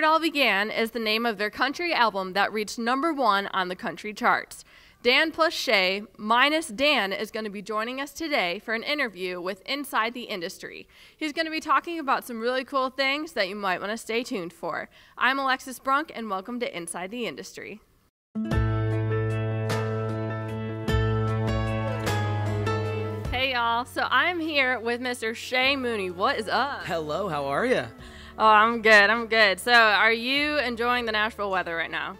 It All Began is the name of their country album that reached #1 on the country charts. Dan plus Shay, minus Dan, is going to be joining us today for an interview with Inside the Industry. He's going to be talking about some really cool things that you might want to stay tuned for. I'm Alexis Brunk, and welcome to Inside the Industry. Hey y'all, so I'm here with Mr. Shay Mooney. What is up? Hello, how are you? Oh, I'm good. So are you enjoying the Nashville weather right now?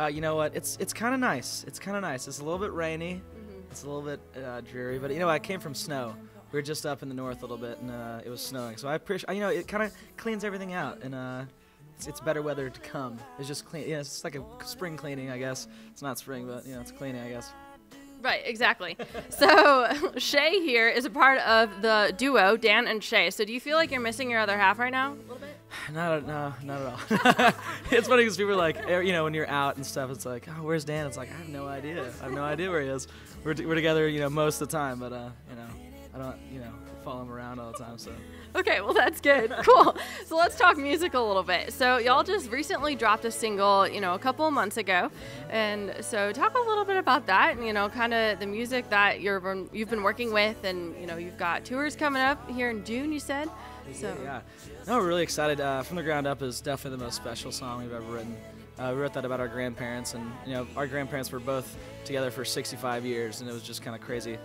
You know what, it's kind of nice. It's kind of nice. It's a little bit rainy. It's a little bit dreary, but you know, I came from snow. We were just up in the north a little bit, and it was snowing. So I appreciate, you know, it kind of cleans everything out, and it's better weather to come. It's just clean. Yeah, it's like a spring cleaning, I guess. It's not spring, but you know, it's cleaning, I guess. Right, exactly. So Shay here is a part of the duo, Dan and Shay. So do you feel like you're missing your other half right now? A little bit? No, not at all. It's funny because people are like, you know, when you're out and stuff, it's like, oh, where's Dan? It's like, I have no idea. I have no idea where he is. We're together, you know, most of the time, but, you know, I don't, you know, follow him around all the time, so. Okay, well, that's good. Cool. So let's talk music a little bit. So y'all just recently dropped a single, you know, a couple of months ago. And so talk a little bit about that and, you know, kind of the music that you've been working with. And, you know, you've got tours coming up here in June, you said. So. Yeah. No, we're really excited. From the Ground Up is definitely the most special song we've ever written. We wrote that about our grandparents. And, you know, our grandparents were both together for 65 years. And it was just kind of crazy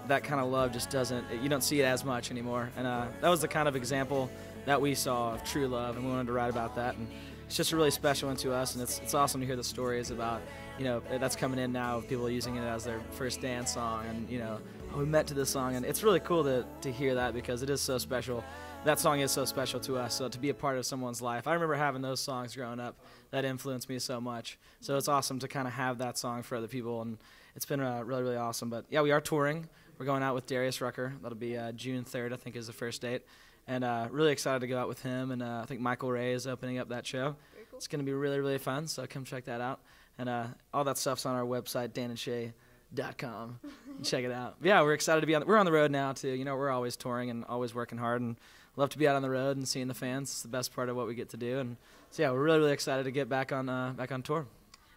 that kind of love just you don't see it as much anymore. And that was the kind of example that we saw of true love, and we wanted to write about that. And it's just a really special one to us, and it's awesome to hear the stories about, you know, that's coming in now, people using it as their first dance song, and, you know, we met to this song, and it's really cool to hear that because it is so special. That song is so special to us, so to be a part of someone's life. I remember having those songs growing up that influenced me so much. So it's awesome to kind of have that song for other people, and it's been really, really awesome. But yeah, we are touring. We're going out with Darius Rucker. That'll be June 3rd, I think, is the first date. And really excited to go out with him. And I think Michael Ray is opening up that show. Cool. It's going to be really, really fun, so come check that out. And all that stuff's on our website, danandshay.com. Check it out. But yeah, we're excited to be we're on the road now, too. You know, we're always touring and always working hard. And love to be out on the road and seeing the fans. It's the best part of what we get to do. And so, yeah, we're really, really excited to get back on tour.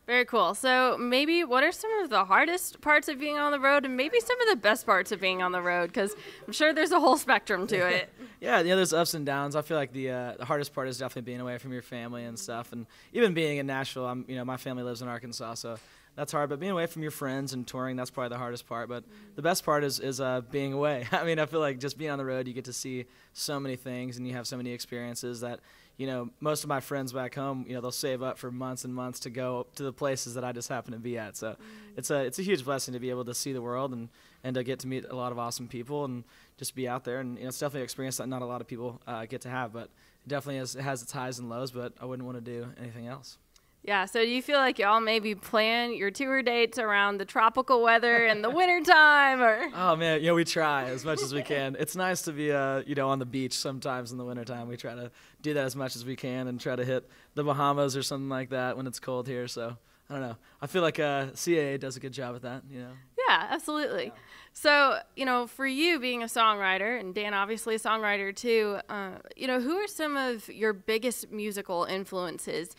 Very cool. So maybe what are some of the hardest parts of being on the road and maybe some of the best parts of being on the road? Because I'm sure there's a whole spectrum to it. Yeah, there's ups and downs. I feel like the hardest part is definitely being away from your family and stuff. And even being in Nashville, you know, my family lives in Arkansas, so that's hard. But being away from your friends and touring, that's probably the hardest part. But the best part is being away. I mean, I feel like just being on the road, you get to see so many things and you have so many experiences that, you know, most of my friends back home, you know, they'll save up for months and months to go to the places that I just happen to be at. So it's a huge blessing to be able to see the world and to get to meet a lot of awesome people and just be out there. And you know, it's definitely an experience that not a lot of people get to have, but it definitely has its highs and lows, but I wouldn't want to do anything else. Yeah, so do you feel like y'all maybe plan your tour dates around the tropical weather in the wintertime? Or? Oh, man, you know, we try as much as we can. It's nice to be, you know, on the beach sometimes in the wintertime. We try to do that as much as we can and try to hit the Bahamas or something like that when it's cold here. So, I don't know. I feel like CAA does a good job at that, you know. Yeah, absolutely. Yeah. So, you know, for you being a songwriter, and Dan obviously a songwriter too, you know, who are some of your biggest musical influences?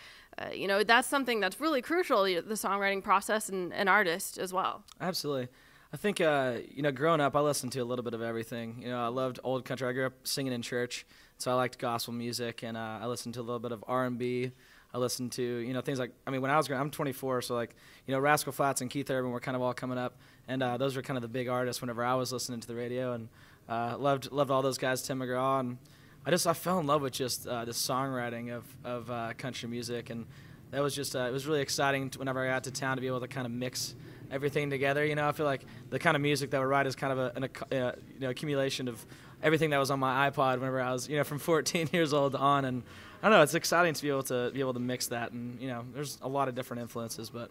You know, that's something that's really crucial, the songwriting process and an artist as well. Absolutely. I think, you know, growing up, I listened to a little bit of everything. You know, I loved old country. I grew up singing in church, so I liked gospel music, and I listened to a little bit of R&B. I listened to, you know, things like, I mean, when I was growing up, I'm 24, so like, you know, Rascal Flatts and Keith Urban were kind of all coming up, and those were kind of the big artists whenever I was listening to the radio, and loved all those guys, Tim McGraw, and I fell in love with just the songwriting of country music, and that was just it was really exciting whenever I got to town to be able to kind of mix everything together. You know, I feel like the kind of music that we write is kind of you know, accumulation of everything that was on my iPod whenever I was, you know, from 14 years old on, and I don't know, it's exciting to be able to mix that, and you know, there's a lot of different influences, but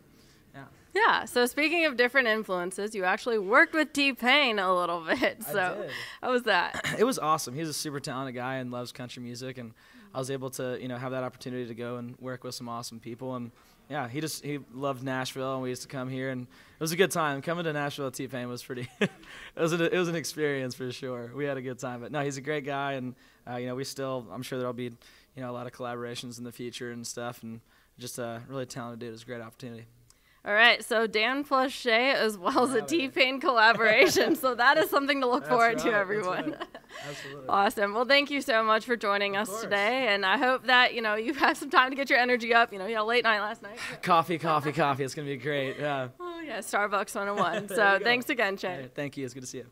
yeah. Yeah, so speaking of different influences, you actually worked with T-Pain a little bit. So I did. How was that? It was awesome. He's a super talented guy and loves country music, and I was able to, you know, have that opportunity to go and work with some awesome people. And yeah, he loved Nashville, and we used to come here, and it was a good time. Coming to Nashville with T-Pain was pretty. it was an experience for sure. We had a good time, but no, he's a great guy, and you know, I'm sure there'll be, you a lot of collaborations in the future and stuff, and just a really talented dude. It's a great opportunity. All right, so Dan plus Shay as well as a T-Pain collaboration. So that is something to look forward to, everyone. That's right. Absolutely. Awesome. Well, thank you so much for joining us today, and I hope that you have some time to get your energy up. You had a late night last night. Coffee. It's gonna be great. Yeah. Oh yeah, Starbucks 101. So thanks again, Shay. Right, thank you. It's good to see you.